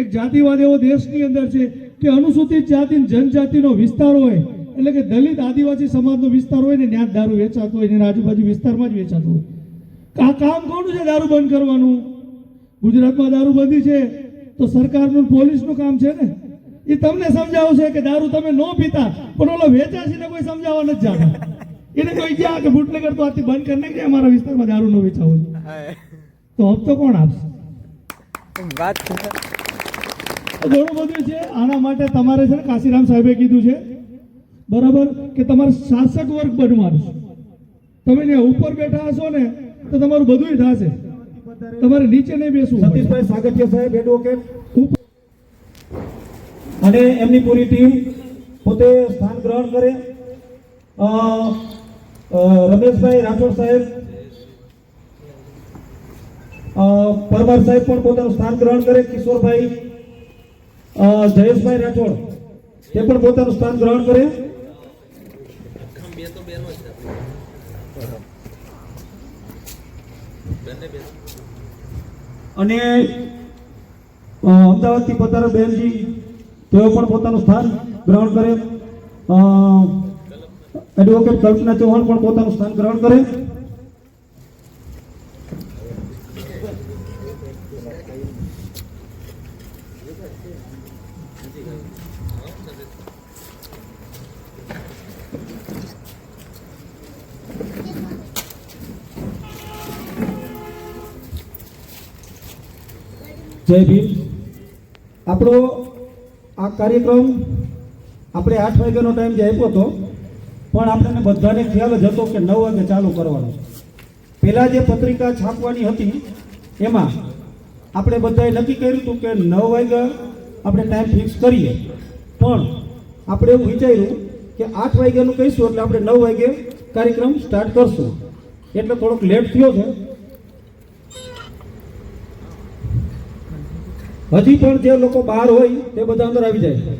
એક જાતિવાદ એવો દેશની અંદર છે કે અનુસૂચિત જાતિ જનજાતિનો વિસ્તાર હોય એટલે કે દલિત આદિવાસી સમાજનો વિસ્તાર હોય ને ત્યાં દારૂ વેચાતો હોય એના આજુબાજુ વિસ્તારમાં જ વેચાતો હોય. આ કામ કોનું છે દારૂ બંધ કરવાનું? ગુજરાતમાં દારૂબંધી છે તો સરકારનું પોલીસનું કામ છે ને. એ તમને સમજાવશે કે દારૂ તમે ન પીતા પણ ઓલો વેચાશીને કોઈ સમજાવવા નથી જાતા. એને કોઈ ક્યાં કે બુટલેગર તો આથી બંધ કરી નાખે અમારા વિસ્તારમાં દારૂ ન વેચાવો તો હપ્તો કોણ આપશે? વાત ઘણું બધું છે. આના માટે તમારે છે ને કાશીરામ સાહેબે કીધું છે બરાબર કે તમારે શાસક વર્ગ બનવાનું છે. તમે ને ઉપર બેઠા હશો ને તો તમારું બધું થશે, તમારે નીચે નહીં બેસવું. સતીશભાઈ સાગઠિયા સાહેબ એડવોકેટ અને એમની પૂરી ટીમ પોતે સ્થાન ગ્રહણ કરે. રમેશભાઈ રાઠોડ સાહેબ, પરમાર સાહેબ પણ પોતાનું સ્થાન ગ્રહણ કરે. કિશોરભાઈ, જયેશભાઈ રાઠોડ તે પણ પોતાનું સ્થાન ગ્રહણ કરે. અને અમદાવાદથી પધારેલ બેનજી તેઓ પણ પોતાનું સ્થાન ગ્રહણ કરે. એડવોકેટ કલ્પના ચૌહાણ પણ પોતાનું સ્થાન ગ્રહણ કરે. જય ભીમ. આપણો આ કાર્યક્રમ આપણે 8 વાગ્યાનો ટાઈમ જે આપ્યો હતો પણ આપણને બધાને ખ્યાલ જ હતો કે 9 વાગે ચાલુ કરવાનો. પહેલાં જે પત્રિકા છાપવાની હતી એમાં આપણે બધાએ નક્કી કર્યું હતું કે 9 વાગ્યા આપણે ટાઈમ ફિક્સ કરીએ, પણ આપણે એવું વિચાર્યું કે 8 વાગ્યાનું કહીશું એટલે આપણે 9 વાગે કાર્યક્રમ સ્ટાર્ટ કરશું, એટલે થોડોક લેટ થયો છે. હજી પણ જે લોકો બહાર હોય તે બધા અંદર આવી જાય.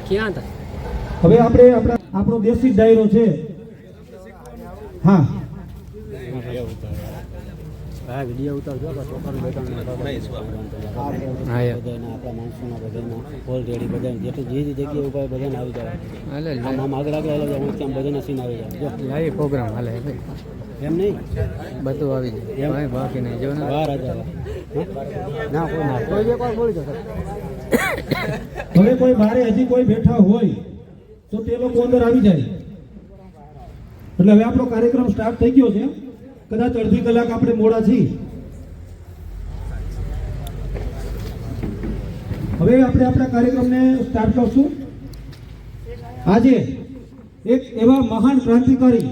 ક્યાં હતા? હવે આપણે આપણો દેશી ડાયરો છે. હા હા, વિડીયો ઉતારજો. છોકરાનું બેઠા આપણા માણસોના બધાના ઓલરેડી બધા જે જગ્યાએ ઉભા બધાને આવી જાય. આમ આગળ આગળ ત્યાં બધાના સીન આવી જાય. જો લાઈવ પ્રોગ્રામ હાલે એમ નહીં, બધું આવી જાય એમ બાકી નહીં. જો બહાર આ જાય ના કોઈ ના કોઈ એક વાર બોલી જશે. હવે કોઈ બારે હજી કોઈ બેઠા હોય તો તે લોકો અંદર આવી જાય. એટલે હવે આપણો કાર્યક્રમ સ્ટાર્ટ થઈ ગયો છે. કદાચ અડધી કલાક આપણે મોડા છીએ. હવે આપણે આપણા કાર્યક્રમને સ્ટાર્ટ કરશું. આજે એક એવા મહાન ક્રાંતિકારી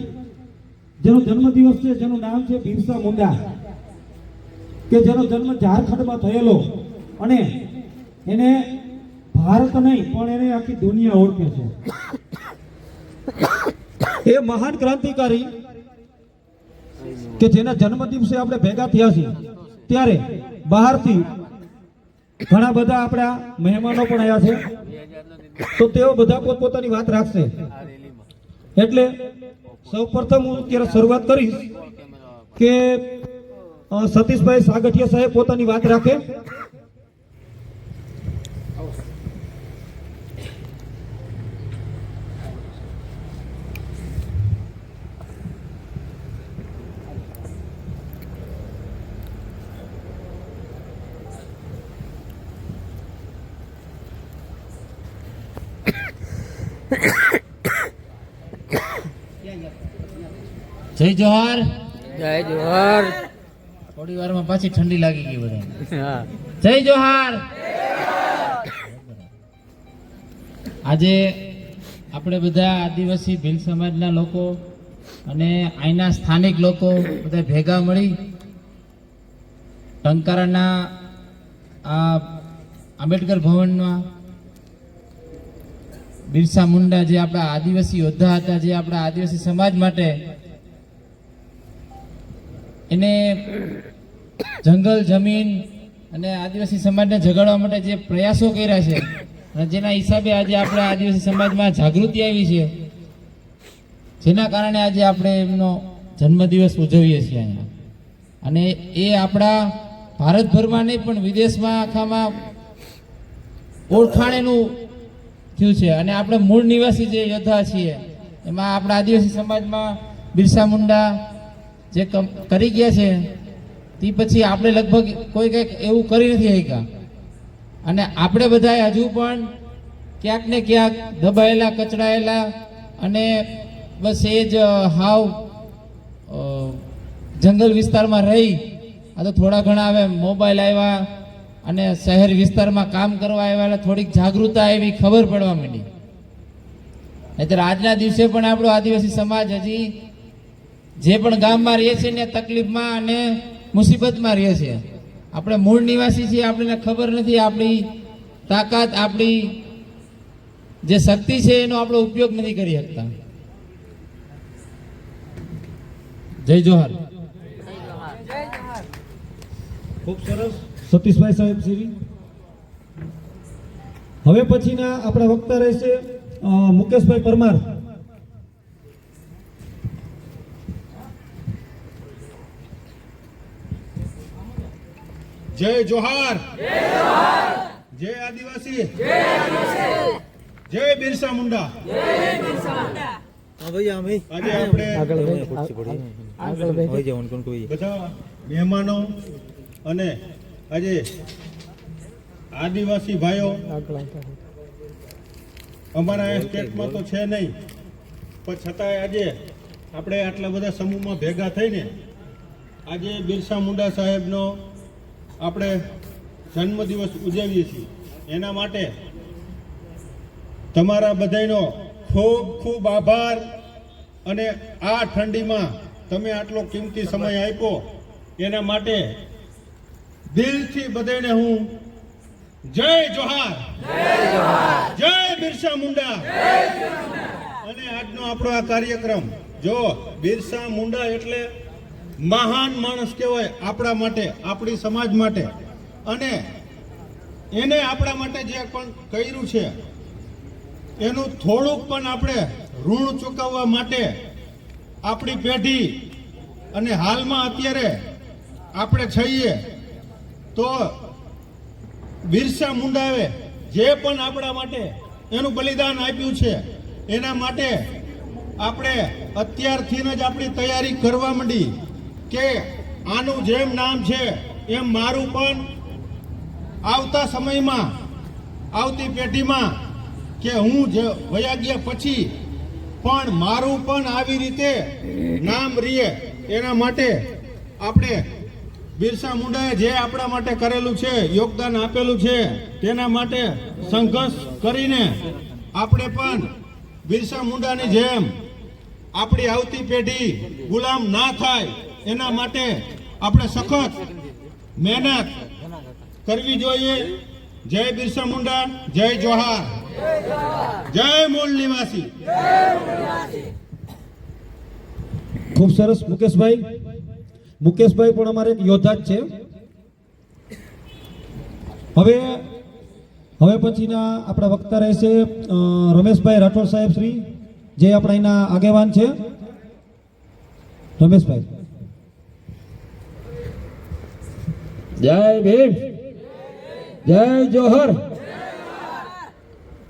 જેનો જન્મદિવસ છે, જેનું નામ છે બિરસા મુંડા, કે જેનો જન્મ ઝારખંડમાં થયેલો અને એને ભારત નહીં પણ એને આખી દુનિયા ઓળખે છે. એ મહાન ક્રાંતિકારી કે જેના જન્મ દિવસે આપણે ભેગા થયા છીએ, ત્યારે બહારથી ઘણા બધા આપણા મહેમાનો પણ આવ્યા છે, તો તેઓ બધા પોતપોતાની વાત રાખશે. એટલે સૌપ્રથમ હું અત્યારે શરૂઆત કરીશ કે સતીશભાઈ સાગઠિયા સાહેબ પોતાની વાત રાખે. જય જોહાર. જય જોહાર. થોડી વારમાં પાછી ઠંડી લાગી ગઈ બધા. જય જોહાર. આજે આપણે બધા આદિવાસી ભીલ સમાજના લોકો અને અહીંના સ્થાનિક લોકો બધા ભેગા મળી ટંકારાના આ આંબેડકર ભવનમાં બિરસા મુંડા જે આપણા આદિવાસી યોદ્ધા હતા, જે આપણા આદિવાસી સમાજ માટે એને જંગલ જમીન અને આદિવાસી સમાજને જગાડવા માટે જે પ્રયાસો કર્યા છે અને જેના હિસાબે આજે આપણા આદિવાસી સમાજમાં જાગૃતિ આવી છે, જેના કારણે આજે આપણે એમનો જન્મદિવસ ઉજવીએ છીએ. અહીંયા અને એ આપણા ભારતભરમાં નહીં પણ વિદેશમાં આખામાં ઓળખાણેનું થયું છે. અને આપણે મૂળ નિવાસી જે યોદ્ધા છીએ એમાં આપણા આદિવાસી સમાજમાં બિરસા મુંડા જે કરી ગયા છે તે પછી આપણે લગભગ કોઈ કંઈક એવું કરી નથી શક્યા. અને આપણે બધાએ હજુ પણ ક્યાંક ને ક્યાંક દબાયેલા, કચડાયેલા અને બસ એ જ હાવ જંગલ વિસ્તારમાં રહી. આ તો થોડા ઘણા હવે મોબાઈલ આવ્યા અને શહેર વિસ્તારમાં કામ કરવા આવ્યા એટલે થોડીક જાગૃતતા આવી, ખબર પડવા માંડી. નહીંતર આજના દિવસે પણ આપણો આદિવાસી સમાજ હજી જે પણ ગામમાં રહે છે ને તકલીફમાં અને મુસીબતમાં રહે છે. આપણે મૂળ નિવાસી છીએ, આપણને ખબર નથી આપણી તાકાત, આપણી જે શક્તિ છે એનો આપણો ઉપયોગ નથી કરી શકતા. જય જોહાર. ખૂબ સરસ સતીશભાઈ સાહેબ શ્રી. હવે પછીના આપણા વક્તા રહેશે મુકેશભાઈ પરમાર. જય જોહાર, જય આદિવાસી, જય બિરસા મુંડા. આજે આપણે બધા મહેમાનો અને આજે આદિવાસી ભાઈઓ અમારા સ્ટેટમાં તો છે નહીં, પણ છતાંય આજે આપણે આટલા બધા સમૂહમાં ભેગા થઈને આજે બિરસા મુંડા સાહેબનો આપણે જન્મદિવસ ઉજવીએ છીએ. એના માટે તમારા બધાનો ખૂબ ખૂબ આભાર. અને આ ઠંડીમાં તમે આટલો કિંમતી સમય આપ્યો એના માટે દિલથી બધાને હું જય જોહાર, જય બિરસા મુંડા. અને આજનો આપણો આ કાર્યક્રમ, જો બિરસા મુંડા એટલે મહાન માણસ કહેવાય આપણા માટે, આપણી સમાજ માટે. અને એને આપણા માટે જે પણ કર્યું છે એનું થોડુંક પણ આપણે ઋણ ચૂકવવા માટે આપણી પેઢી અને હાલમાં અત્યારે આપણે છીએ તો બિરસા મુંડાએ જે પણ આપણા માટે એનું બલિદાન આપ્યું છે એના માટે આપણે અત્યારથી જ આપણી તૈયારી કરવા માંડી કે આનું જેમ નામ છે એમ મારું પણ આવતા સમયમાં, આવતી પેઢીમાં કે હું જે વયા ગયા પછી પણ મારું પણ આવી રીતે નામ રહીએ એના માટે આપણે બિરસા મુંડાએ જે આપણા માટે કરેલું છે, યોગદાન આપેલું છે, તેના માટે સંઘર્ષ કરીને આપણે પણ બિરસા મુંડાની જેમ આપણી આવતી પેઢી ગુલામ ના થાય એના માટે આપણે સખત મહેનત કરવી જોઈએ. જય બિરસા મુંડા, જય જોહાર, જય મૂળ નિવાસી. ખૂબ સરસ મુકેશભાઈ. મુકેશભાઈ પણ અમારે એક યોદ્ધા જ છે. હવે પછીના આપણા વક્તા રહેશે રમેશભાઈ રાઠોડ સાહેબ શ્રી, જે આપણા એના આગેવાન છે. રમેશભાઈ. જય ભીમ, જય જોહર.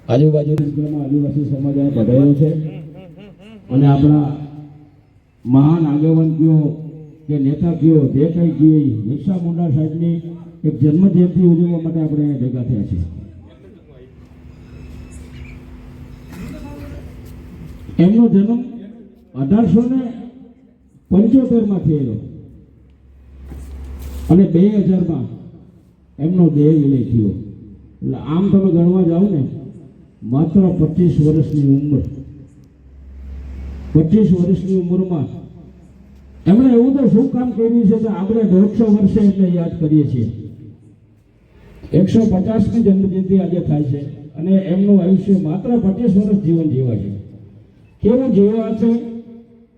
આજુબાજુના આદિવાસી સમાજ પધાર્યો છે અને આપણા મહાન આગેવાન કયો કે નેતા કયો જે કંઈ કયો બિરસા મુંડા સાહેબની એક જન્મજયંતિ ઉજવવા માટે આપણે ભેગા થયા છીએ. એમનો જન્મ 1875માં થયેલો અને 2000માં એમનો દેહ વિલય થયો. એટલે આમ તમે ગણવા જાઓ ને માત્ર 25 વર્ષની ઉંમર, 25 વર્ષની ઉંમરમાં એમણે એવું તો શું કામ કર્યું છે કે આપણે 150 વર્ષે એટલે યાદ કરીએ છીએ. 150મી જન્મજયંતિ આજે થાય છે અને એમનું આયુષ્ય માત્ર 25 વર્ષ જીવન જીવા છે. કેવું જીવા છે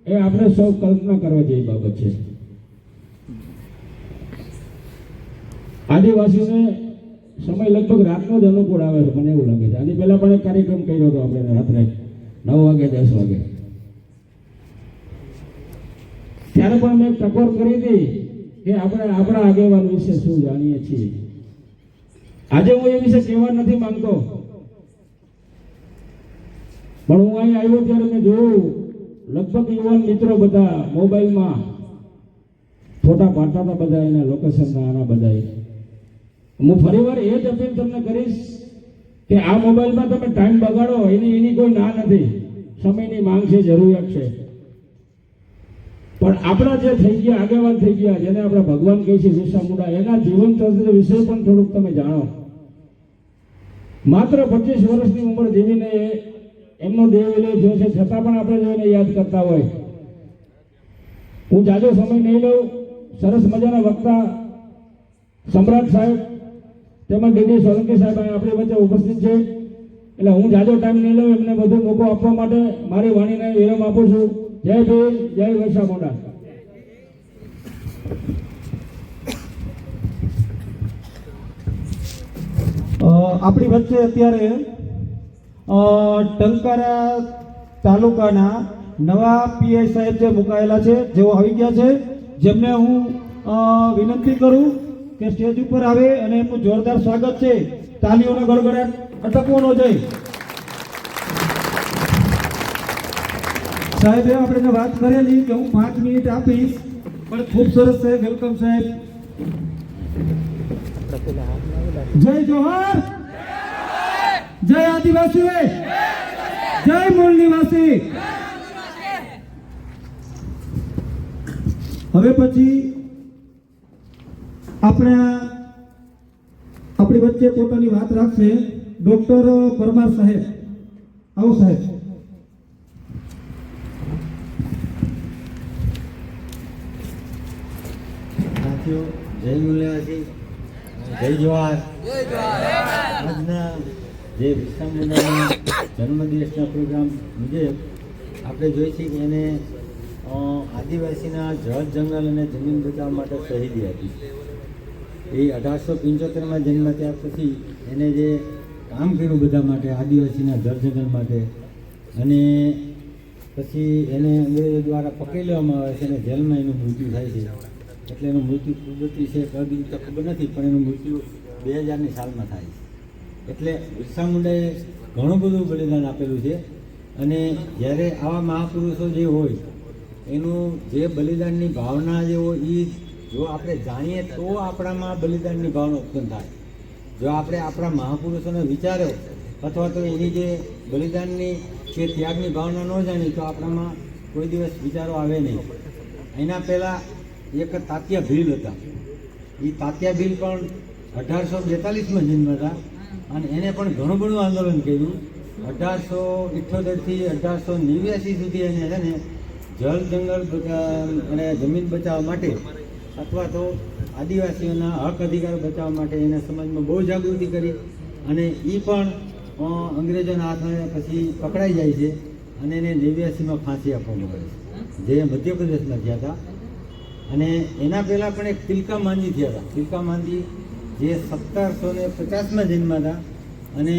એ આપણે સૌ કલ્પના કરવા જેવી બાબત છે. આદિવાસીઓને સમય લગભગ રાતનો જ અનુકૂળ આવે છે, મને એવું લાગે છે. આની પહેલા પણ એક કાર્યક્રમ કર્યો હતો આપણે રાત્રે 9 વાગે 10 વાગે. ત્યારે પણ મેં ટકોર કરી હતી કે આપણે આપણા આગેવાન વિશે શું જાણીએ છીએ. આજે હું એ વિશે કહેવા નથી માંગતો, પણ હું અહીં આવ્યો ત્યારે મેં જોયું લગભગ યુવાન મિત્રો બધા મોબાઈલમાં ફોટા પાડતા હતા, બધા એના લોકેશનના આના બધા. હું ફરીવાર એ જ અપીલ તમને કરીશ કે આ મોબાઈલમાં તમે ટાઈમ બગાડો એની કોઈ ના નથી, સમયની માંગ છે, જરૂરિયાત છે, પણ આપણા જે થઈ ગયા આગેવાન થઈ ગયા, જેને આપણે ભગવાન કહીએ છીએ બિરસા મુંડા, એના જીવન ચરિત્ર વિશે પણ થોડુંક તમે જાણો. માત્ર 25 વર્ષની ઉંમર જીવીને એમનો દેહ વિલય થયો છે, છતાં પણ આપણે જો એને યાદ કરતા હોય. હું જાજો સમય નહીં લઉં. સરસ મજાના વક્તા સમ્રાટ સાહેબ તેમજ ડીડી સોલંકી સાહેબ આપણી વચ્ચે ઉપસ્થિત છે, એટલે હું જાજો ટાઈમ નહીં લઉં. એમને વધુ મોકો આપવા માટે મારી વાણીને વિરામ આપું છું. જય ભીમ, જય બિરસા મુંડા. આપણી વચ્ચે અત્યારે ટંકારા તાલુકાના નવા પીઆઈ સાહેબ જે મુકાયેલા છે, જેઓ આવી ગયા છે, જેમને હું વિનંતી કરું કે સ્ટેજ ઉપર આવે અને એમનું જોરદાર સ્વાગત છે. તાલીઓનો ગડગડાટ અટકવો ન જાય. સાહેબે આપણે વાત કરેલી કે હું 5 મિનિટ આપીશ, પણ ખૂબ સરસ છે. વેલકમ સાહેબ. જય જોહાર, જય આદિવાસી, જય મૂળ નિવાસી. હવે પછી આપણી વચ્ચે પોતાની વાત રાખશે ડોક્ટર પરમાર સાહેબ. આવો સાહેબ. સાથીઓ, જય મૂલ્યવાસી, જય જવાહર. આજના જે બિરસા મુંડાના જન્મદિવસના પ્રોગ્રામ મુજબ આપણે જોઈએ છીએ કે એને આદિવાસીના જળ જંગલ અને જમીન બચાવવા માટે શહીદી હતી. એ 1875માં જન્મ ત્યાર પછી એને જે કામ કર્યું બધા માટે, આદિવાસીના જળ જંગલ માટે, અને પછી એને અંગ્રેજો દ્વારા પકડી લેવામાં આવે છે અને જેલમાં એનું મૃત્યુ થાય છે. એટલે એનું મૃત્યુ કુદરતી છે કદી તો ખબર નથી, પણ એનું મૃત્યુ 2000ની સાલમાં થાય છે. એટલે બિરસા મુંડાએ ઘણું બધું બલિદાન આપેલું છે, અને જ્યારે આવા મહાપુરુષો જે હોય એનું જે બલિદાનની ભાવના જે હોય એ જો આપણે જાણીએ તો આપણામાં બલિદાનની ભાવના ઉત્પન્ન થાય. જો આપણે આપણા મહાપુરુષોને વિચારો અથવા તો એની જે બલિદાનની કે ત્યાગની ભાવના ન જાણીએ તો આપણામાં કોઈ દિવસ વિચારો આવે નહીં. એના પહેલાં એક તાત્યા ભીલ હતા. એ તાત્યા ભીલ પણ 1842માં જન્મ હતા, અને એને પણ ઘણું બધું આંદોલન કર્યું. 1878થી 1889 સુધી એને છે ને જળ જંગલ અને જમીન બચાવવા માટે અથવા તો આદિવાસીઓના હક અધિકાર બચાવવા માટે એના સમાજમાં બહુ જાગૃતિ કરી, અને એ પણ અંગ્રેજોના હાથમાં પછી પકડાઈ જાય છે અને એને 89માં ફાંસી આપવામાં આવે છે, જે મધ્યપ્રદેશમાં થયા હતા. અને એના પહેલાં પણ એક તિલકા માંજી થયા હતા. તિલકા માંજી જે 1750માં જન્મ હતા, અને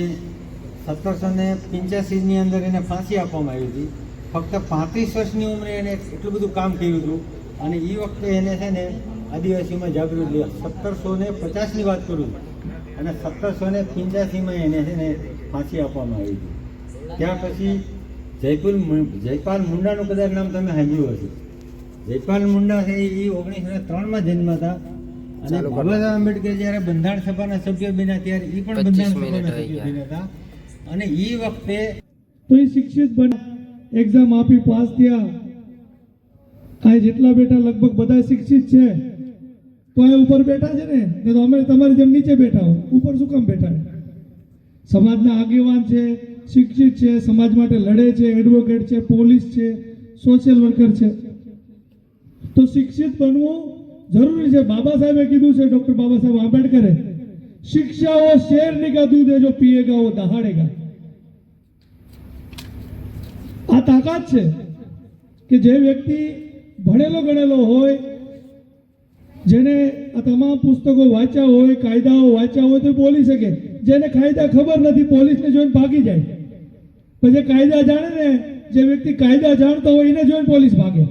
1785ની અંદર એને ફાંસી આપવામાં આવી હતી. ફક્ત 35 વર્ષની ઉંમરે એને એટલું બધું કામ કર્યું હતું, અને એ વખતે એને છે ને આદિવાસીઓમાં જાગૃત થયા. 1750ની વાત કરું, અને 1785માં એને છે ને ફાંસી આપવામાં આવી હતી. ત્યાર પછી જયપાલ મુંડાનું કદાચ નામ તમે સાંભળ્યું હશે. જયપાલ મુંડા છે એ 1903માં જન્મ હતા, અને બાબા સાહેબ આંબેડકર જ્યારે બંધારણ સભાના સભ્ય બન્યા ત્યારે એ પણ બંધારણ સભાના સભ્ય બન્યા હતા. અને એ વખતે તો એ શિક્ષિત બન્યા, એક્ઝામ આપી પાસ થયા. આ જેટલા બેઠા લગભગ બધા શિક્ષિત છે, તો એ ઉપર બેઠા છે ને, તો અમે તમારી જેમ નીચે બેઠા હો. ઉપર શું કામ બેઠા? સમાજના આગેવાન છે, શિક્ષિત છે, સમાજ માટે લડે છે, એડવોકેટ છે, પોલીસ છે, સોશિયલ વર્કર છે. તો શિક્ષિત બનવું જરૂરી છે. બાબા સાહેબે કીધું છે, ડોક્ટર બાબા સાહેબ આંબેડકરે, शिक्षा वो शेरनी का दूध है जो पिएगा वो दहाड़ेगा. આ તાકાત છે કે જે વ્યક્તિ ભણેલો ગણેલો હોય, જેને આ તમામ પુસ્તકો વાંચ્યા હોય, કાયદાઓ વાંચ્યા હોય, તો બોલી શકે. જેને કાયદા ખબર નથી, પોલીસને જોઈને ભાગી જાય. પછી કાયદા જાણે ને, જે વ્યક્તિ કાયદા જાણતો હોય એને જોઈને પોલીસ ભાગે.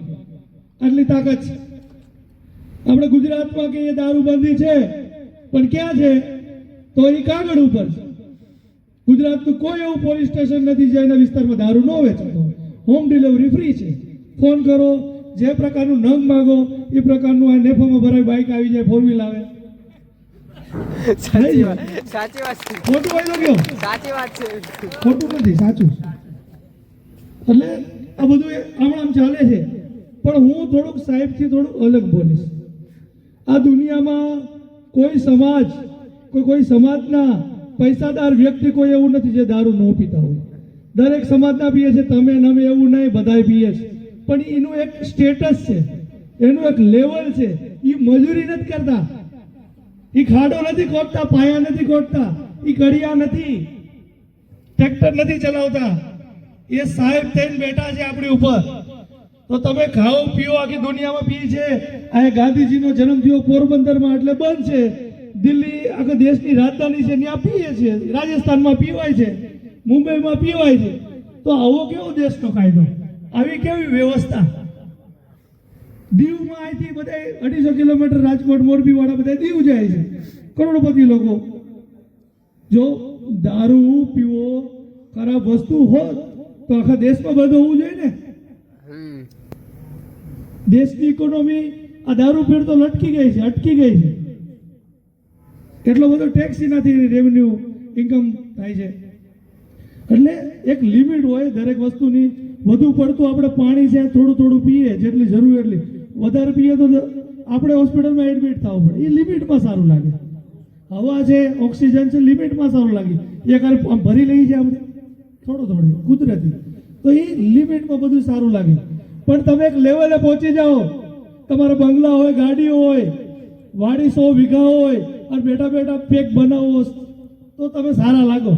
આટલી તાકાત છે. આપણે ગુજરાતમાં કહીએ દારૂબંધી છે, પણ ક્યાં છે? તો એ કાગળ ઉપર છે. ગુજરાતનું કોઈ એવું પોલીસ સ્ટેશન નથી જેના વિસ્તારમાં દારૂ ન વેચાતો. હોમ ડિલિવરી ફ્રી છે. ફોન કરો, જે પ્રકારનું નંગ માગો એ પ્રકારનું આ નેફામાં ભરાય બાઇક આવી જાય, 4 વ્હીલ આવે. સાચી વાત છે. ખોટું હોય તો કયો? સાચી વાત છે. ખોટું નથી, સાચું. એટલે આ બધું આમ ચાલે છે. પણ હું થોડુંક સાહેબથી થોડુંક અલગ બોલીશ. આ દુનિયામાં કોઈ સમાજ, કોઈ સમાજના પૈસાદાર વ્યક્તિ કોઈ એવું નથી જે દારૂ ન પીતા હોય. દરેક સમાજના પીએ છે, તમે નમે એવું નહીં, બધાય પીએ છે. પણ એનું એક સ્ટેટસ છે, એનું એક લેવલ છે. એ મજૂરી નથી કરતા, એ ખાડો નથી ખોદતા, પાયા નથી ખોદતા, એ કડિયા નથી, ટ્રેક્ટર નથી ચલાવતા. એ સાહેબ થઈને બેઠા છે આપણી ઉપર. તો તમે ખાઓ પીઓ, આખી દુનિયામાં પી છે. આ ગાંધીજીનો જન્મ થયો પોરબંદરમાં એટલે બંધ છે. દિલ્હી આખા દેશની રાજધાની છે, ત્યાં પીએ છે. રાજસ્થાનમાં પીવાય છે, મુંબઈમાં પીવાય છે. તો આવો કેવો દેશનો કાયદો, આવી કેવી વ્યવસ્થા? દીવમાં અહીંથી બધા 250 કિલોમીટર રાજકોટ મોરબી વાળા બધા દીવ જાય છે, કરોડપતિ લોકો. જો દારૂ પીવો ખરાબ વસ્તુ હોત તો આખા દેશમાં બધું હોવું જોઈએ ને. દેશની ઇકોનોમી આ દારૂ પીડ તો લટકી ગઈ છે, અટકી ગઈ છે. એટલો બધો ટેક્સ નથી, રેવન્યુ ઇન્કમ થાય છે. એટલે એક લિમિટ હોય દરેક વસ્તુની. વધુ પડતું આપણે પાણી છે થોડું થોડું પીએ, જેટલી જરૂર એટલી. વધારે પીએ તો આપણે હોસ્પિટલમાં એડમિટ થવું પડે. એ લિમિટમાં સારું લાગે. હવા છે, ઓક્સિજન છે, લિમિટમાં સારું લાગે. એ ખાલી ભરી લઈ છે આપણે થોડું કુદરતી, તો એ લિમિટમાં બધું સારું લાગે. પણ તમે એક લેવલે પહોંચી જાઓ, તમારા બંગલા હોય, ગાડીઓ હોય, વાડી 100 વીઘા હોય, અને બેઠા બેઠા પેક બનાવો તો તમે સારા લાગો.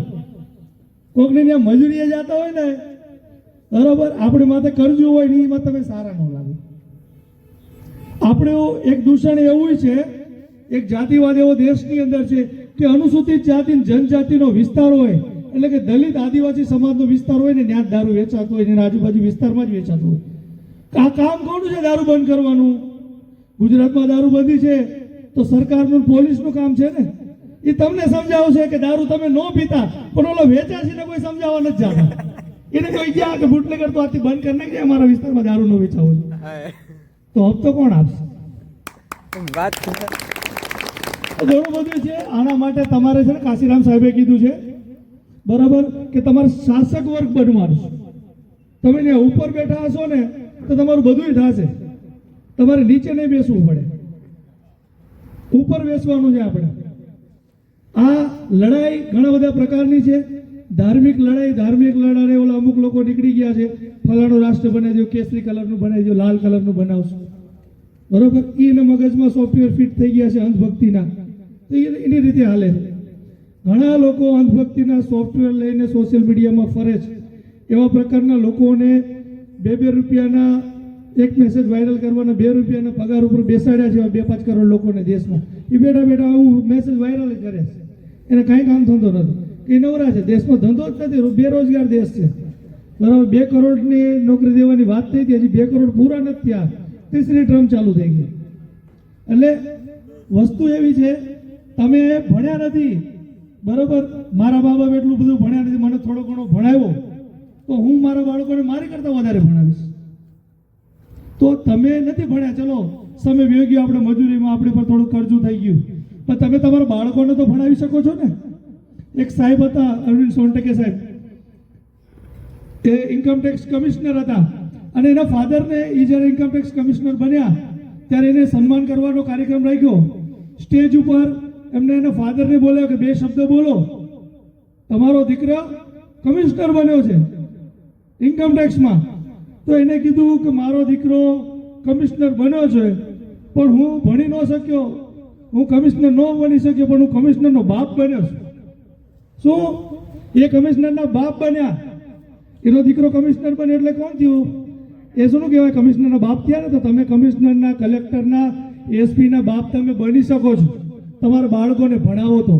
કોકને ત્યાં મજૂરીએ જતા હોય ને, બરાબર, આપણે માથે કરજું હોય ને, એમાં તમે સારા ન લાગો. આપણું એક દૂષણ એવું છે, એક જાતિવાદ એવો દેશની અંદર છે કે અનુસૂચિત જાતિ જનજાતિનો વિસ્તાર હોય, એટલે કે દલિત આદિવાસી સમાજનો વિસ્તાર હોય ને, ત્યાં જ દારૂ વેચાતો હોય, એના આજુબાજુ વિસ્તારમાં જ વેચાતો હોય. આ કામ કોનું છે દારૂ બંધ કરવાનું? ગુજરાતમાં દારૂબંધી છે તો સરકારનું, પોલીસનું કામ છે ને. એ તમને સમજાવશે કે દારૂ તમે ન પીતા, પણ ઓલો વેચાશીને કોઈ સમજાવવા નથી જતા. એને કોઈ ગયા કે બુટલેગર તો આથી બંધ કરી નાખે, અમારા વિસ્તારમાં દારૂ ન વેચાવો, તો હપ્તો કોણ આપશે? વાત ઘણું બધું છે. આના માટે તમારે છે ને, કાશીરામ સાહેબે કીધું છે, બરાબર, કે તમારે શાસક વર્ગ બનવાનું છે. તમે ત્યાં ઉપર બેઠા હશો ને તો તમારું બધું થશે. તમારે નીચે નહીં બેસવું પડે, ઉપર બેસવાનું છે. આપણે આ લડાઈ ઘણા બધા પ્રકારની છે. ધાર્મિક લડાઈ ઓલા અમુક લોકો નીકળી ગયા છે, ફલાણું રાષ્ટ્ર બનાવી દો, કેસરી કલરનું બનાવી દો, લાલ કલરનું બનાવશું, બરોબર. એના મગજમાં સોફ્ટવેર ફિટ થઈ ગયા છે અંધભક્તિના, તો એની રીતે હાલે છે. ઘણા લોકો અંધભક્તિના સોફ્ટવેર લઈને સોશિયલ મીડિયામાં ફરે છે. એવા પ્રકારના લોકોને 2 રૂપિયાના એક મેસેજ વાયરલ કરવાના 2 રૂપિયાના પગાર ઉપર બેસાડ્યા છે 2-5 કરોડ લોકોને દેશમાં. એ બેઠા બેઠા આવું મેસેજ વાયરલ કરે છે. એને કાંઈ કામ ધંધો નથી, એ નવરા છે. દેશમાં ધંધો જ નથી, બેરોજગાર દેશ છે, બરાબર. 2 કરોડની નોકરી દેવાની વાત થઈ હતી, હજી 2 કરોડ પૂરા નથી થયા, 3રી ટર્મ ચાલુ થઈ ગઈ. એટલે વસ્તુ એવી છે, તમે ભણ્યા નથી, બરાબર. મારા મા બાપ એટલું બધું ભણ્યા નથી, મને થોડો ઘણો ભણાવ્યો, તો હું મારા બાળકોને મારી કરતા વધારે ભણાવીશ. તો તમે નથી ભણ્યા, ચલો સમય વહી ગયો, આપણે મજૂરીમાં આપણે પર થોડું કરજું થઈ ગયું, પણ તમે તમારા બાળકોને તો ભણાવી શકો છો ને. એક સાહેબ હતા, અરવિંદ સોનટકે સાહેબ, એ ઇન્કમટેક્સ કમિશનર હતા, અને એના ફાધરને એ જ્યારે ઇન્કમટેક્સ કમિશનર બન્યા ત્યારે એને સન્માન કરવાનો કાર્યક્રમ રાખ્યો. સ્ટેજ ઉપર એમને એના ફાધરને બોલ્યા કે 2 શબ્દ બોલો, તમારો દીકરો કમિશનર બન્યો છે ઇન્કમટેક્સમાં. તો એને કીધું કે મારો દીકરો કમિશનર બન્યો છે, પણ હું ભણી ન શક્યો, હું કમિશનર ન બની શક્યો, પણ હું કમિશનરનો બાપ બન્યો છું. શું એ કમિશનરના બાપ બન્યા? એનો દીકરો કમિશનર બન્યો એટલે કોણ થયું? એ શું કહેવાય? કમિશનરના બાપ થયા ને. તો તમે કમિશનરના, કલેક્ટરના, એસપીના બાપ તમે બની શકો છો, તમારા બાળકોને ભણાવો તો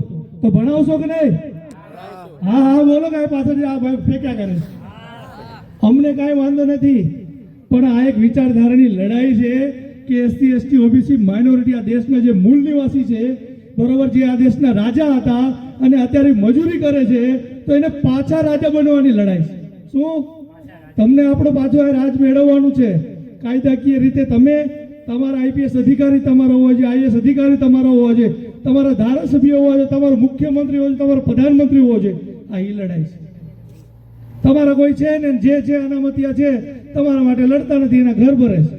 ભણાવશો કે નહીં? હા હા બોલો. કાંઈ પાછળ આ ભાઈ ફેંક્યા કરે, અમને કાંઈ વાંધો નથી, પણ આ એક વિચારધારાની લડાઈ છે કે એસસી એસટી ઓબીસી માઇનોરિટી આ દેશના જે મૂળ નિવાસી છે, બરોબર, જે આ દેશના રાજા હતા અને અત્યારે મજૂરી કરે છે, તો એને પાછા રાજા બનવાની લડાઈ છે. શું તમને આપણો પાછો આ રાજ મેળવવાનું છે? કાયદાકીય રીતે તમે તમારા આઈપીએસ અધિકારી તમારો હોવો જોઈએ, આઈએસ અધિકારી તમારો હોવો જોઈએ, તમારા ધારાસભ્ય હોવા જોઈએ, તમારો મુખ્યમંત્રી હોવો જોઈએ, તમારો પ્રધાનમંત્રી હોવો જોઈએ. આ ઈ લડાઈ છે. તમારા કોઈ છે ને જે છે અનામતિયા છે તમારા માટે લડતા નથી, એના ઘર ભરે છે.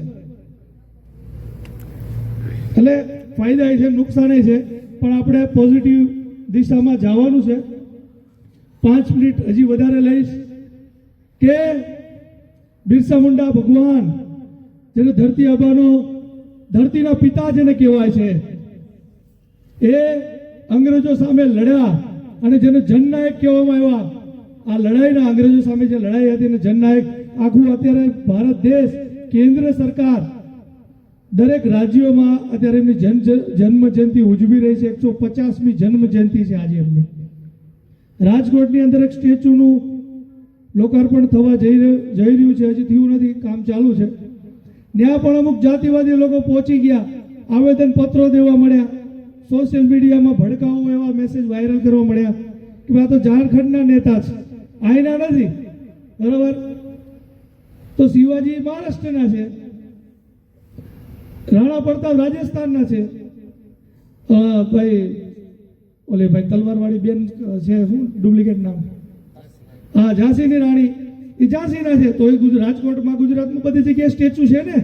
એટલે ફાયદા છે, નુકસાન છે, પણ આપણે પોઝિટિવ દિશામાં જવાનું છે. 5 મિનિટ હજી વધારે લઈશ કે બિરસા મુંડા ભગવાન, જેને ધરતી આબાનો ધરતીના પિતા જેને કહેવાય છે, એ અંગ્રેજો સામે લડ્યા અને જેને જનનાયક કહેવામાં આવ્યા. આ લડાઈના અંગ્રેજો સામે જે લડાઈ હતી એને જનનાયક આખું અત્યારે ભારત દેશ, કેન્દ્ર સરકાર દરેક રાજ્યોમાં અત્યારે એમની જન્મ જયંતિ ઉજવી રહી છે. 150મી જન્મ જયંતિ છે આજે એમની. રાજકોટની અંદર એક સ્ટેચ્યુનું લોકાર્પણ થવા જઈ રહ્યું છે, હજી થયું નથી, કામ ચાલુ છે. ત્યાં પણ અમુક જાતિવાદી લોકો પહોંચી ગયા, આવેદન પત્રો દેવા મળ્યા, સોશિયલ મીડિયામાં ભડકાઓ એવા મેસેજ વાયરલ કરવા મળ્યા કે આ તો ઝારખંડના નેતા છે, આઈના નથી, બરાબર. તો શિવાજી મહારાષ્ટ્રના છે, રાણા પ્રતાપ રાજસ્થાનના છે, ભાઈ ઓલે ભાઈ તલવારવાળી બેન છે, શું ડુપ્લિકેટ નામ, હા, ઝાંસીની રાણી, એ ઝાંસીના છે. તો એ રાજકોટમાં ગુજરાતમાં બધી જગ્યાએ સ્ટેચ્યુ છે ને.